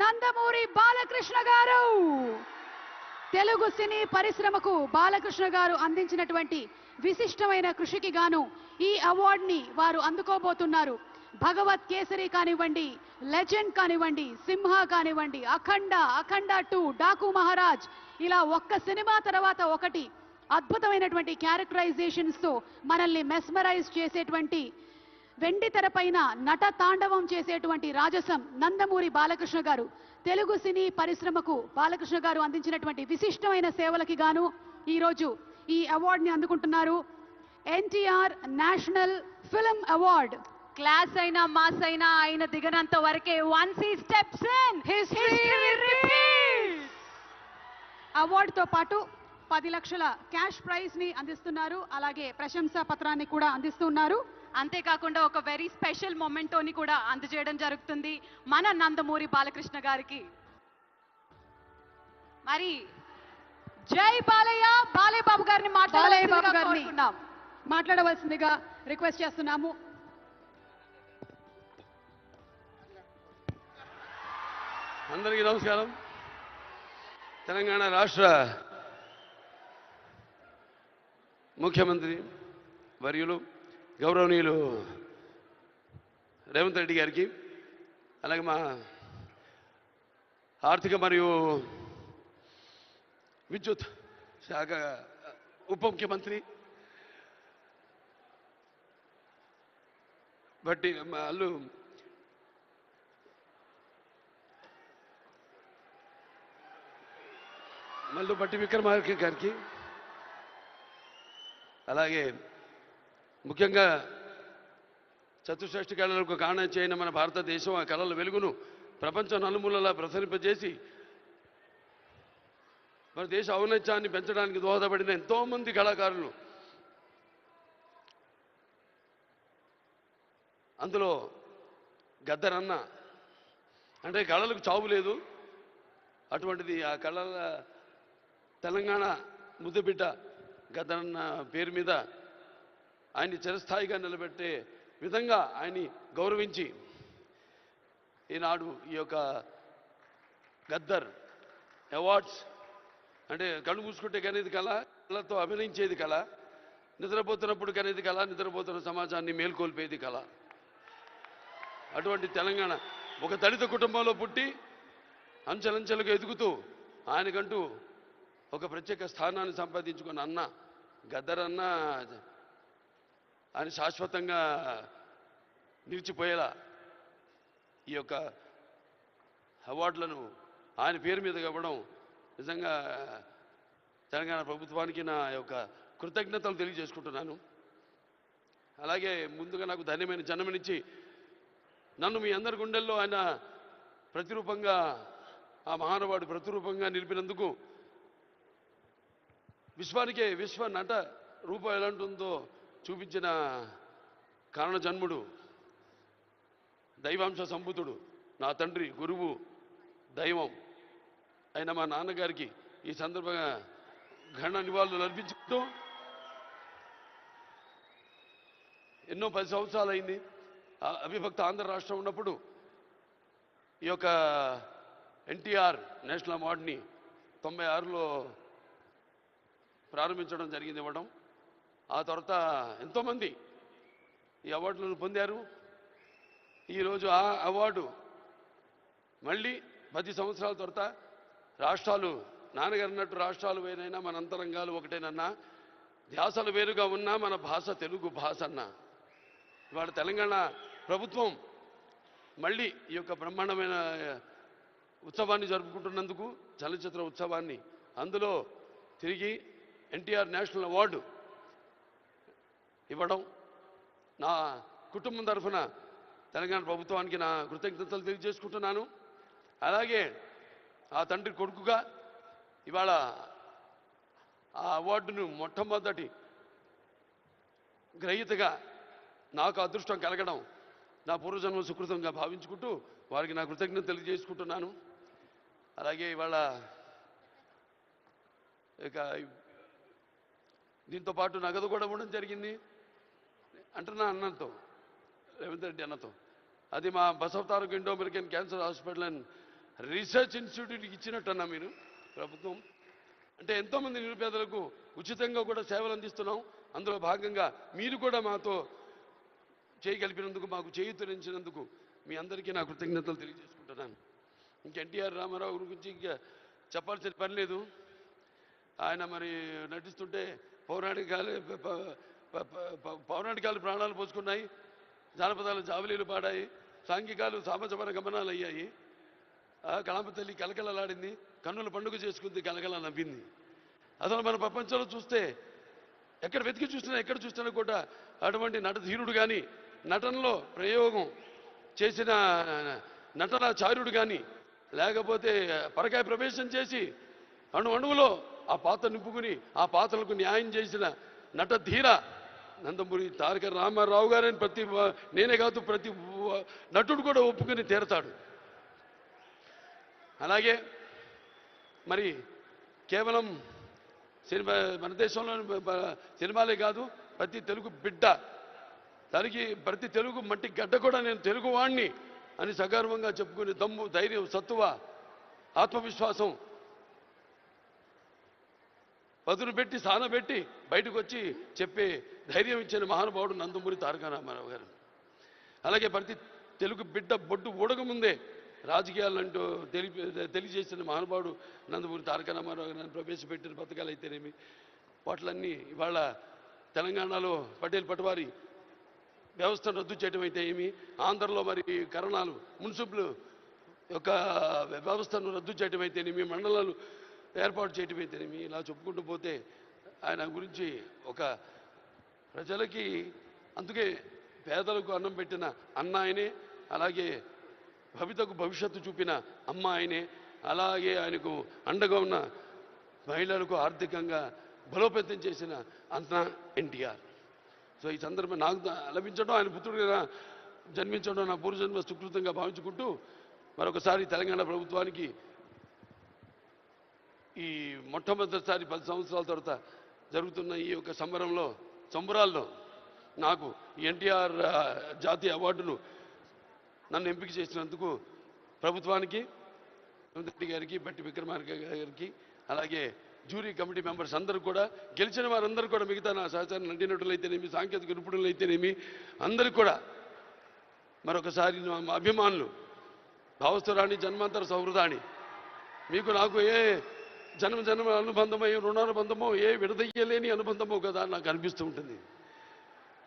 నందమూరి బాలకృష్ణ గారు. తెలుగు సినీ పరిశ్రమకు బాలకృష్ణ గారు అందించినటువంటి విశిష్టమైన కృషికి గాను ఈ అవార్డుని వారు అందుకోబోతున్నారు. భగవత్ కేసరి కానివ్వండి, లెజెండ్ కానివ్వండి, సింహ కానివ్వండి, అఖండ, అఖండ 2, డాకు మహారాజ్, ఇలా ఒక్క సినిమా తర్వాత ఒకటి అద్భుతమైనటువంటి క్యారెక్టరైజేషన్స్ తో మనల్ని మెస్మరైజ్ చేసేటువంటి, వెండి తెరపైన నట తాండవం చేసేటువంటి రాజసం నందమూరి బాలకృష్ణ గారు. తెలుగు సినీ పరిశ్రమకు బాలకృష్ణ గారు అందించినటువంటి విశిష్టమైన సేవలకి గాను ఈరోజు ఈ అవార్డుని అందుకుంటున్నారు. NTR national film award. Class అయినా మాస్ అయినా ఆయన దిగనంత వరకే once he steps in history repeats. అవార్డుతో పాటు 10 లక్షల క్యాష్ ప్రైజ్ ని అందిస్తున్నారు. అలాగే ప్రశంసా పత్రాన్ని కూడా అందిస్తున్నారు. అంతేకాకుండా ఒక వెరీ స్పెషల్ మొమెంటోని కూడా అందజేయడం జరుగుతుంది మన నందమూరి బాలకృష్ణ గారికి. మరి జై బాలయ్య, బాలయ్య బాబు గారిని మాట్లాడవలసిందిగా రిక్వెస్ట్ చేస్తున్నాము. అందరికీ నమస్కారం. తెలంగాణ రాష్ట్ర ముఖ్యమంత్రి వర్యులు గౌరవనీయులు రేవంత్ రెడ్డి గారికి, అలాగే మా ఆర్థిక మరియు విద్యుత్ శాఖ ఉప ముఖ్యమంత్రి బట్టి వాళ్ళు మల్లు బట్టి విక్రమార్క గారికి, అలాగే ముఖ్యంగా చతుశ్రేష్ఠ కళలకు కారణం చేయన మన భారతదేశం ఆ కళల వెలుగును ప్రపంచ నలుమూలలా ప్రసరింపజేసి మన దేశ ఔన్నత్యాన్ని పెంచడానికి దోహదపడిన ఎంతోమంది కళాకారులు, అందులో గద్దరన్న అంటే కళలకు చావు లేదు, అటువంటిది ఆ కళల తెలంగాణ ముద్దుబిడ్డ గద్దరన్న పేరు మీద ఆయన్ని చిరస్థాయిగా నిలబెట్టే విధంగా ఆయన్ని గౌరవించి ఈనాడు ఈ యొక్క గద్దర్ అవార్డ్స్ అంటే కళ్ళు మూసుకుంటే కనేది కళ, కళతో అభినయించేది కళ, నిద్రపోతున్నప్పుడు కనేది కళ, నిద్రపోతున్న సమాజాన్ని మేల్కొల్పేది కళ. అటువంటి తెలంగాణ ఒక దళిత కుటుంబంలో పుట్టి అంచెలంచెలుగా ఎదుగుతూ ఆయనకంటూ ఒక ప్రత్యేక స్థానాన్ని సంపాదించుకున్న అన్న గద్దరన్న ఆయన శాశ్వతంగా నిలిచిపోయేలా ఈ యొక్క అవార్డులను ఆయన పేరు మీద ఇవ్వడం నిజంగా తెలంగాణ ప్రభుత్వానికి నా యొక్క కృతజ్ఞతలు తెలియజేసుకుంటున్నాను. అలాగే ముందుగా నాకు ధన్యమైన జన్మనిచ్చి నన్ను మీ అందరి గుండెల్లో ఆయన ప్రతిరూపంగా, ఆ మహానుభావుడు ప్రతిరూపంగా నిలిపినందుకు, విశ్వానికే విశ్వ నట రూపం ఎలాంటిందో చూపించిన కారణ జన్ముడు, దైవాంశ సంభూతుడు, నా తండ్రి, గురువు, దైవం అయిన మా నాన్నగారికి ఈ సందర్భంగా ఘన నివాళులు అర్పించుకుంటూ, ఎన్నో 10 సంవత్సరాలు అయింది అవిభక్త ఆంధ్ర రాష్ట్రం ఉన్నప్పుడు ఈ యొక్క ఎన్టీఆర్ నేషనల్ అవార్డుని 96లో ప్రారంభించడం జరిగింది, ఇవ్వడం. ఆ తర్వాత ఎంతోమంది ఈ అవార్డులను పొందారు. ఈరోజు ఆ అవార్డు మళ్ళీ 10 సంవత్సరాల తర్వాత రాష్ట్రాలు, నాన్నగారు అన్నట్టు రాష్ట్రాలు వేరైనా మన అంతరంగాలు ఒకటేనన్నా, ధ్యాసలు వేరుగా ఉన్నా మన భాష తెలుగు భాష అన్న. ఇవాళ తెలంగాణ ప్రభుత్వం మళ్ళీ ఈ యొక్క బ్రహ్మాండమైన ఉత్సవాన్ని జరుపుకుంటున్నందుకు, చలనచిత్ర ఉత్సవాన్ని, అందులో తిరిగి ఎన్టీఆర్ నేషనల్ అవార్డు ఇవ్వడం నా కుటుంబం తరఫున తెలంగాణ ప్రభుత్వానికి నా కృతజ్ఞతలు తెలియజేసుకుంటున్నాను. అలాగే ఆ తండ్రి కొడుకుగా ఇవాళ ఆ అవార్డును మొట్టమొదటి గ్రహీతగా నాకు అదృష్టం కలగడం నా పూర్వజన్మ సుకృతంగా భావించుకుంటూ వారికి నా కృతజ్ఞతలు తెలియజేసుకుంటున్నాను. అలాగే ఇవాళ ఇక దీంతో పాటు నగదు కూడా ఇవ్వడం జరిగింది అంటున్నా అన్నతో, రేవంత్ రెడ్డి అన్నతో. అది మా Basavataraka Indo American cancer hospital and research ఇన్స్టిట్యూట్కి ఇచ్చినట్టన్నా మీరు ప్రభుత్వం? అంటే ఎంతోమంది నిరుపేదలకు ఉచితంగా కూడా సేవలు అందిస్తున్నాం. అందులో భాగంగా మీరు కూడా మాతో చేయగలిపినందుకు, మాకు చేయూతనించినందుకు మీ అందరికీ నా కృతజ్ఞతలు తెలియజేసుకుంటున్నాను. ఇంక ఎన్టీఆర్ రామారావు గురించి ఇంకా చెప్పాల్సిన పని లేదు. ఆయన మరి నటిస్తుంటే పౌరాణికాలు ప్రాణాలు పోసుకున్నాయి, జానపదాలు జావలీలు పాడాయి, సాంఘికాలు సామజమన గమనాలు అయ్యాయి. కళామ తల్లి కలకలలాడింది, కన్నుల పండుగ చేసుకుంది, కలకల నవ్వింది. అసలు మన ప్రపంచంలో చూస్తే ఎక్కడ వెతికి చూసినా ఎక్కడ చూసినా కూడా అటువంటి నటధీరుడు కానీ, నటనలో ప్రయోగం చేసిన నటనాచార్యుడు కానీ, లేకపోతే పరకాయ ప్రవేశం చేసి అణువులో ఆ పాత్ర నింపుకుని ఆ పాత్రలకు న్యాయం చేసిన నటధీర నందమూరి తారక రామారావు గారని నేనే కాదు ప్రతి నటుడు కూడా ఒప్పుకొని తీరతాడు. అలాగే మరి కేవలం సినిమా, మన దేశంలో సినిమాలే కాదు, ప్రతి తెలుగు బిడ్డ ప్రతి తెలుగు మట్టి గడ్డ కూడా నేను తెలుగు వాణ్ణి అని సగర్వంగా చెప్పుకునే దమ్ము, ధైర్యం, సత్తువ, ఆత్మవిశ్వాసం పదును పెట్టి సానబెట్టి బయటకు వచ్చి చెప్పే ధైర్యం ఇచ్చిన మహానుభావుడు నందమూరి తారక రామారావు గారు. అలాగే ప్రతి తెలుగు బిడ్డ బొడ్డు ఊడకముందే రాజకీయాలంటూ తెలియజేసిన మహానుభావుడు నందమూరి తారక రామారావు గారిని ప్రవేశపెట్టిన పథకాలు అయితేనేమి, వాటిలన్నీ ఇవాళ తెలంగాణలో పటేల్ పటవారి వ్యవస్థను రద్దు చేయడం అయితే ఏమి, ఆంధ్రలో మరి కరణాలు మున్సిపల్ యొక్క వ్యవస్థను రద్దు చేయడం అయితేనేమి, మండలాలు ఏర్పాటు చేయడం అయితేనేమి, ఇలా చెప్పుకుంటూ పోతే ఆయన గురించి ఒక ప్రజలకి, అందుకే పేదలకు అన్నం పెట్టిన అన్న ఆయనే, అలాగే భవితకు భవిష్యత్తు చూపిన అమ్మ ఆయనే, అలాగే ఆయనకు అండగా ఉన్న మహిళలకు ఆర్థికంగా బలోపేతం చేసిన అన్న ఎన్టీఆర్. సో ఈ సందర్భం నాకు లభించడం, ఆయన పుత్రుడిగా జన్మించడం నా పూర్వజన్మ సుకృతంగా భావించుకుంటూ మరొకసారి తెలంగాణ ప్రభుత్వానికి ఈ మొట్టమొదటిసారి 10 సంవత్సరాల తర్వాత జరుగుతున్న ఈ యొక్క సంబరాల్లో నాకు ఎన్టీఆర్ జాతీయ అవార్డును నన్ను ఎంపిక చేసినందుకు ప్రభుత్వానికి, రెడ్డి గారికి, బట్టి విక్రమార్క గారికి, అలాగే జ్యూరీ కమిటీ మెంబర్స్ అందరూ కూడా, గెలిచిన వారందరూ కూడా, మిగతా నా సహచార నటినటులైతేనేమి, సాంకేతిక నిపుణులైతేనేమి, అందరికీ కూడా మరొకసారి మా అభిమానులు, భావస్థురాణి జన్మాంతర సౌహృదాన్ని, మీకు నాకు ఏ జన్మ అనుబంధమో, ఏ రుణానుబంధమో, ఏ విడదయ్యలేని అనుబంధమో కదా నాకు అనిపిస్తూ ఉంటుంది.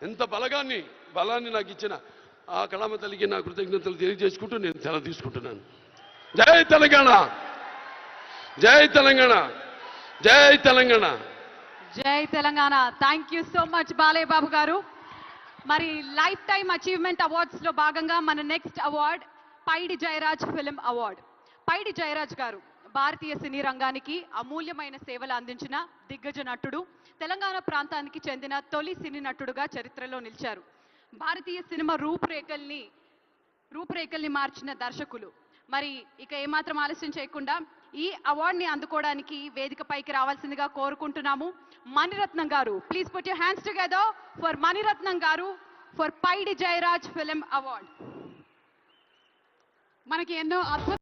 ఎంత బలాన్ని నాకు ఇచ్చిన ఆ కళామ తల్లికి నా కృతజ్ఞతలు తెలియజేసుకుంటూ నేను సెలవు తీసుకుంటున్నాను. జై తెలంగాణ, జై తెలంగాణ, జై తెలంగాణ, జై Telangana. Thank you so much Balayya Babu garu. మరి లైఫ్ టైమ్ అచీవ్మెంట్ అవార్డ్స్ లో భాగంగా మన next award Paidi Jayaraj film award. Paidi Jayaraj garu భారతీయ సినీ రంగానికి అమూల్యమైన సేవలు అందించిన దిగ్గజ నటుడు, తెలంగాణ ప్రాంతానికి చెందిన తొలి సినీ నటుడుగా చరిత్రలో నిలిచారు. భారతీయ సినిమా రూపురేఖల్ని మార్చిన దర్శకులు. మరి ఇక ఏమాత్రం ఆలస్యం చేయకుండా ఈ అవార్డుని అందుకోవడానికి వేదికపైకి రావాల్సిందిగా కోరుకుంటున్నాము. Mani Ratnam garu, please put your hands together for Mani Ratnam garu for Paidi Jayaraj film award. మనకి ఎన్నో అద్భుత